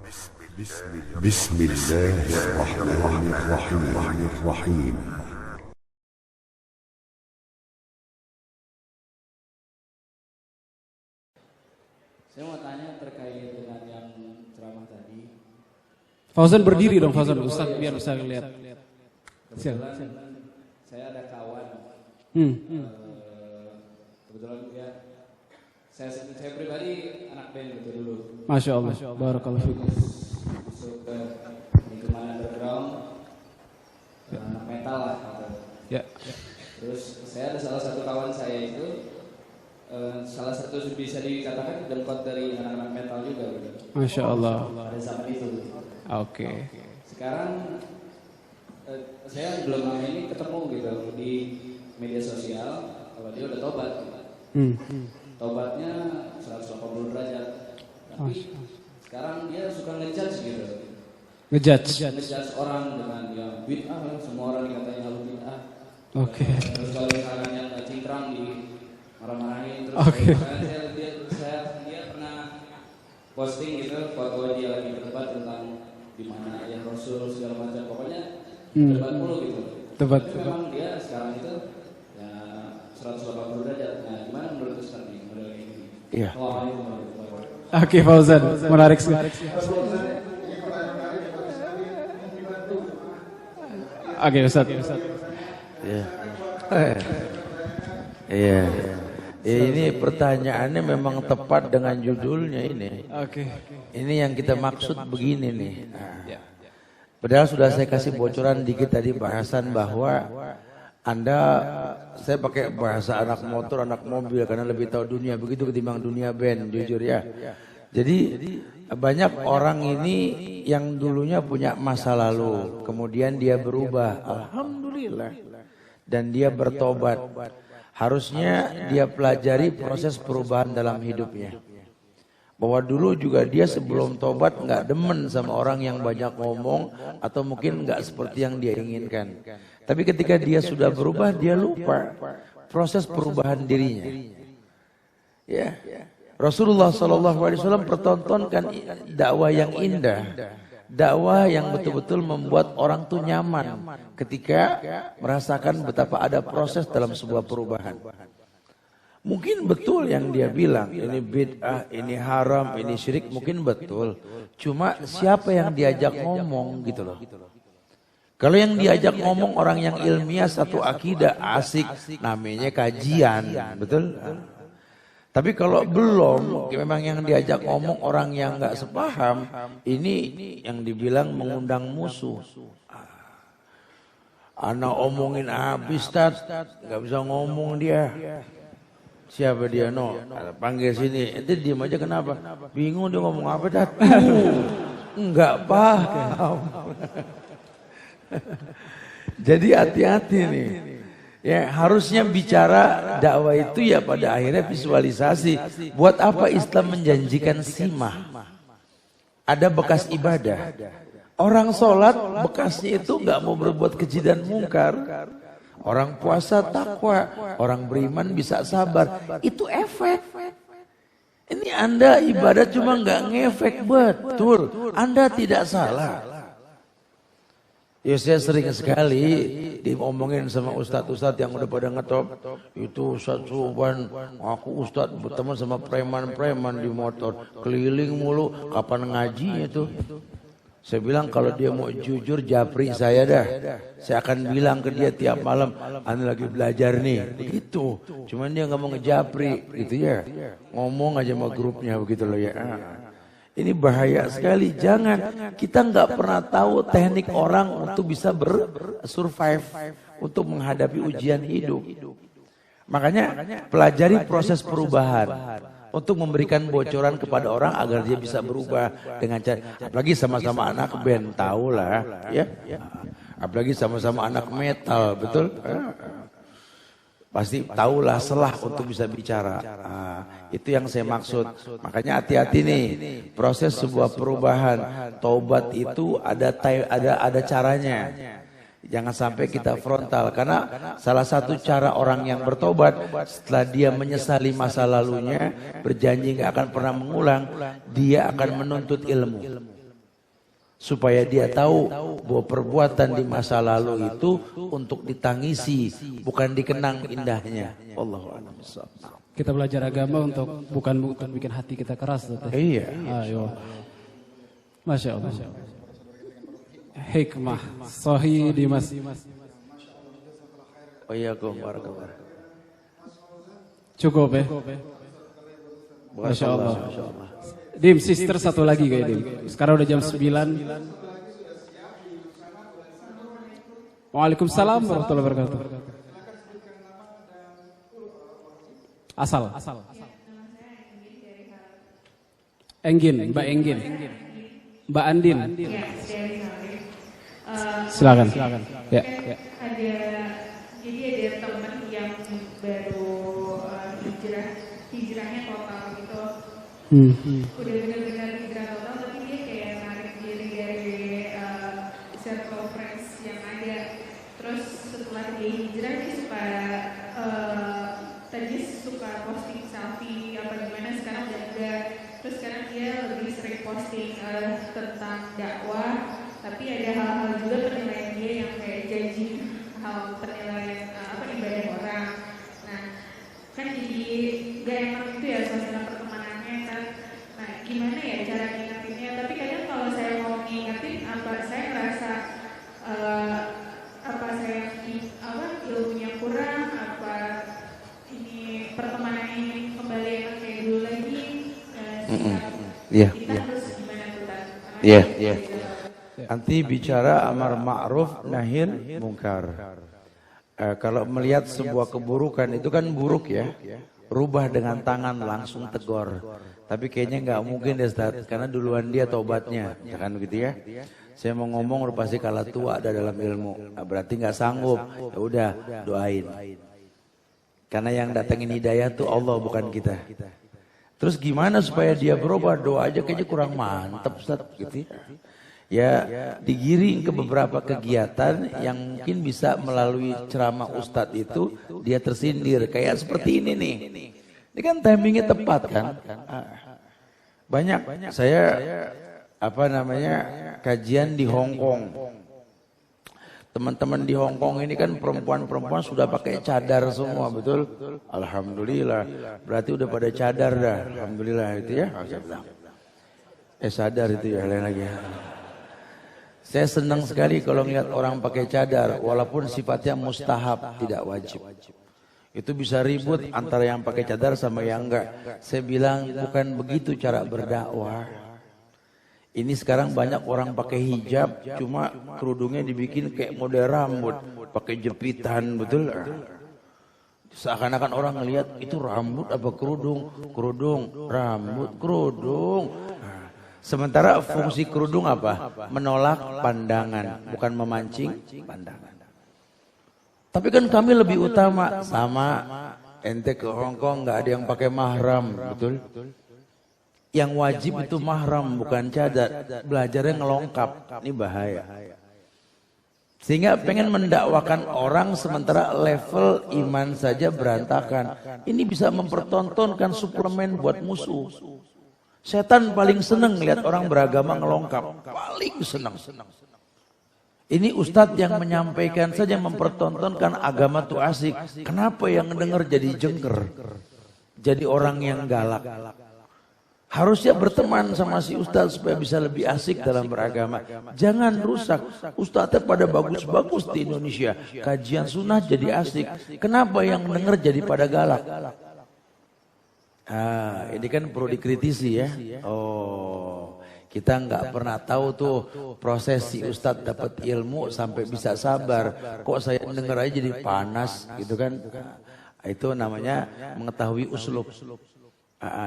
بسم الله الرحمن الرحيم. Saya mau tanya terkait dengan yang ceramah tadi. Fauzan berdiri dong Fauzan, Ustaz biar Ustaz lihat. Kebetulan saya ada kawan. Kebetulan dia, saya pribadi anak band gitu dulu. Masya Allah, barakallahu fikum. Masuk ke lingkungan underground, anak metal lah. Gitu. Ya. Terus saya ada salah satu kawan saya itu, salah satu bisa dikatakan demkot dari anak-anak metal juga gitu. Masya Allah. Pada zaman itu. Oke. Sekarang saya belum lama ini ketemu gitu di media sosial kalau dia udah tobat. Tobatnya 180 derajat. Tapi sekarang dia suka ngejudge gitu. Ngejudge orang dengan yang bid'ah, semua orang dikatanya halu bid'ah. Oke. Terus kalau misalnya yang cingkrang di marah-marahin terus dia pernah posting gitu foto dia lagi berdebat tentang di mana ayah Rasul segala macam, pokoknya debat mulu gitu. Tapi memang dia sekarang itu ya 180 derajat. Nah, gimana menurut Ustaz nih model ini? Iya. Oke, Fauzan, menarik sekali. Oke, Ustaz. Iya. Ini pertanyaannya memang tepat dengan judulnya ini. Oke. Ini yang kita maksud begini nih. Padahal sudah saya kasih bocoran dikit tadi bahasan bahwa saya pakai bahasa anak motor, anak mobil karena lebih tahu dunia begitu ketimbang dunia band, jujur ya. Jadi banyak orang ini yang dulunya punya masa lalu, kemudian dia berubah, alhamdulillah, dan dia bertobat. Harusnya dia pelajari proses perubahan dalam hidupnya. Bahwa dulu juga dia sebelum tobat nggak demen sama orang yang banyak ngomong atau mungkin nggak seperti yang dia inginkan. Tapi ketika dia sudah berubah, dia lupa proses perubahan dirinya. Ya, Rasulullah SAW pertontonkan dakwah yang indah, dakwah yang betul-betul membuat orang tuh nyaman ketika merasakan betapa ada proses dalam sebuah perubahan. Mungkin betul yang dia bilang, ini bid'ah, ini haram, ini syirik, mungkin betul. Cuma siapa yang diajak ngomong gitu loh. Kalau yang diajak ngomong orang yang ilmiah satu akidah asik, namanya kajian, betul? Tapi kalau belum, memang yang diajak ngomong orang yang nggak sepaham, ini yang dibilang mengundang musuh. Anak omongin habis, nggak bisa ngomong dia. Siapa dia no? Panggil sini. Ente diam aja kenapa? Bingung dia ngomong apa dah? Enggak paham. Jadi hati-hati nih. Ya harusnya bicara dakwah itu ya pada akhirnya visualisasi. Buat apa Islam menjanjikan simah? Ada bekas ibadah. Orang sholat bekasnya itu nggak mau berbuat keji dan mungkar. Orang puasa takwa, orang beriman bisa sabar. Itu efek. Ini Anda ibadah cuma nggak ngefek, betul. Anda tidak salah. Ya saya sering sekali diomongin sama ustadz-ustadz yang udah pada ngetop. Itu Ustadz Suban, aku ustadz berteman sama preman-preman di motor. Keliling mulu, kapan ngajinya tuh? Saya bilang kalau dia mau jujur japri saya dah. Saya akan bilang ke dia tiap malam, Anda lagi belajar nih. Begitu. Cuman dia nggak mau ngejapri gitu ya. Ngomong aja sama grupnya begitu loh ya. Ini bahaya sekali. Jangan. Kita nggak pernah tahu teknik orang untuk bisa bersurvive. Untuk menghadapi ujian hidup. Makanya pelajari proses perubahan. Untuk memberikan bocoran kepada orang agar dia bisa berubah dengan cara, apalagi sama-sama anak band, tahu lah ya. Apalagi sama-sama anak metal, betul? Pasti tahulah selah untuk bisa bicara. Itu yang saya maksud. Makanya hati-hati nih, proses sebuah perubahan, taubat itu ada caranya. Jangan sampai kita frontal, karena salah satu cara orang yang bertobat setelah dia menyesali masa lalunya, berjanji nggak akan pernah mengulang, dia akan menuntut ilmu. Supaya dia tahu bahwa perbuatan di masa lalu itu untuk ditangisi, bukan dikenang indahnya. Allahu a'lam. Kita belajar agama bukan untuk bikin hati kita keras. Iya. Ayo. Masya Allah. Hikmah. Sahih Dimas. Oh iya, barakallah. Cukup ya. Masya Allah. Dim, sister satu lagi kayak Dim. Sekarang udah jam 9. Waalaikumsalam warahmatullahi wabarakatuh. Asal. Enggin, Mbak Enggin. Mbak Andin. Silakan. Ya. Jadi ada teman yang baru hijrahnya total gitu. Udah benar-benar hijrah total, tapi dia kayak narik diri dari circle friends yang ada. Terus setelah dia hijrah dia tadi suka posting selfie apa gimana, sekarang udah enggak. Terus sekarang dia lebih sering posting tentang dakwah, tapi ada hal-hal juga penilaian dia yang kayak janji hal penilaian ibadah orang. Nah, kan jadi gak enak itu ya suasana pertemanannya kan. Nah, gimana ya cara ngingetinnya? Tapi kadang kalau saya mau ngingetin, saya ngerasa ilmunya kurang, ini pertemanan ini kembali enak kayak dulu lagi. Kita harus gimana tuh? Iya. Nanti bicara amar ma'ruf nahi mungkar. Kalau melihat sebuah keburukan itu kan buruk ya, rubah dengan tangan langsung tegur. Tapi kayaknya nggak mungkin deh Ustaz, karena duluan dia tobatnya, kan begitu ya. Saya mau ngomong udah pasti kalah tua ada dalam ilmu, berarti nggak sanggup. Ya udah doain. Karena yang datangin hidayah tuh Allah bukan kita. Terus gimana supaya dia berubah? Doa aja kayaknya kurang mantap Ustaz gitu ya. Ya digiring ke beberapa kegiatan yang mungkin bisa melalui ceramah Ustadz itu dia tersindir kayak seperti ini nih. Ini kan timingnya tepat kan. Banyak saya kajian di Hong Kong. Teman-teman di Hong Kong ini kan perempuan-perempuan sudah pakai cadar semua, betul? Alhamdulillah. Berarti udah pada cadar dah. Alhamdulillah itu ya. Sadar itu ya lain lagi. Saya senang sekali kalau ngeliat orang pakai cadar, walaupun sifatnya mustahab, tidak wajib. Itu bisa ribut antara yang pakai cadar sama yang enggak. Saya bilang bukan begitu cara berdakwah. Ini sekarang banyak orang pakai hijab, cuma kerudungnya dibikin kayak model rambut, pakai jepitan, betul? Seakan-akan orang ngelihat itu rambut apa kerudung, rambut, kerudung. Sementara fungsi kerudung apa? Menolak pandangan, bukan memancing pandangan. Tapi kan kami lebih utama, sama ente ke Hong Kong nggak ada yang pakai mahram, betul? Yang wajib itu mahram, bukan cadar. Belajarnya ngelongkap, ini bahaya. Sehingga pengen mendakwakan orang sementara level iman saja berantakan. Ini bisa mempertontonkan suplemen buat musuh. Setan paling senang lihat orang beragama ngelongkap, paling senang. Ini ustadz yang menyampaikan saja mempertontonkan agama itu asik. Kenapa yang dengar jadi jengker? Jadi orang yang galak. Harusnya berteman sama si ustadz supaya bisa lebih asik dalam beragama. Jangan rusak. Ustadznya pada bagus-bagus di Indonesia. Kajian sunnah jadi asik. Kenapa yang dengar jadi pada galak? Ini kan perlu dikritisi ya. Kita nggak pernah tahu tuh proses si ustadz dapat ilmu sampai bisa sabar. Kok saya dengar aja jadi panas gitu kan? Itu namanya mengetahui uslub.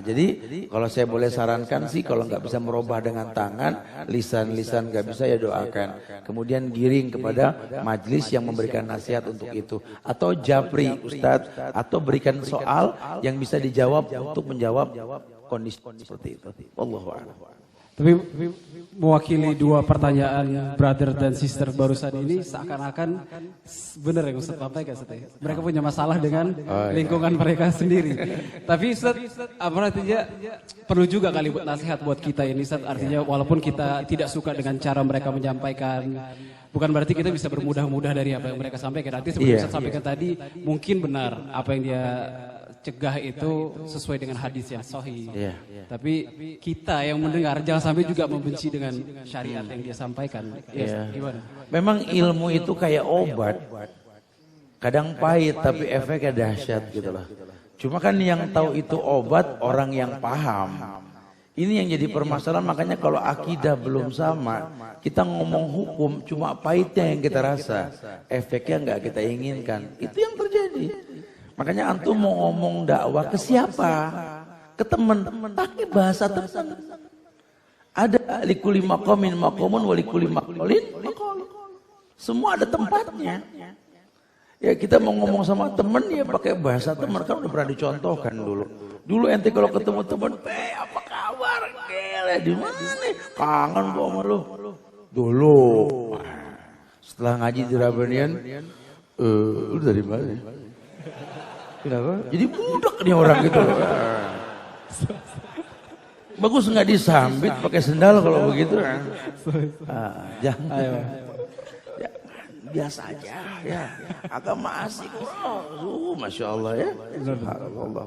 Jadi kalau saya boleh sarankan sih, kalau nggak bisa merubah dengan tangan, lisan nggak bisa ya doakan. Kemudian giring kepada majelis yang memberikan nasihat untuk itu. Atau japri Ustadz, atau berikan soal yang bisa dijawab untuk menjawab kondisi seperti itu. Wallahu a'lam. Tapi mewakili dua pertanyaan brother dan sister barusan ini seakan-akan benar yang Ustaz sampaikan. Mereka punya masalah dengan lingkungan mereka sendiri. Tapi Ustaz, apa artinya perlu juga kali buat nasihat buat kita ini Ustaz. Artinya walaupun kita tidak suka dengan cara mereka menyampaikan, bukan berarti kita bisa bermudah-mudah dari apa yang mereka sampaikan. Artinya seperti Ustaz sampaikan tadi, mungkin benar apa yang dia cegah itu sesuai dengan hadis yang sahih. Tapi kita yang mendengar jangan sampai juga membenci dengan syariat yang dia sampaikan. Gimana? Memang ilmu itu kayak obat. Kadang pahit tapi efeknya dahsyat gitu loh. Cuma kan yang tahu itu obat orang yang paham. Ini yang jadi permasalahan, makanya kalau akidah belum sama, kita ngomong hukum cuma pahitnya yang kita rasa. Efeknya nggak kita inginkan. Itu yang terjadi. Makanya antum mau ngomong dakwah ke siapa? Ke teman, pakai bahasa teman. Ada likuli maqamin maqamun wa likuli maqalin maqal. Semua ada tempatnya. Ya kita mau ngomong sama teman ya pakai bahasa teman, kan udah pernah dicontohkan dulu. Dulu ente kalau ketemu teman, apa kabar? Gila, di mana? Kangen gua sama lu. Dulu. Setelah ngaji di Rabanian, lu dari mana? Kenapa? Jadi budak nih orang gitu. Bagus nggak disambit pakai sendal kalau begitu. Jangan. Ya, biasa aja ya. Agama asik. Masya Allah ya. Allah.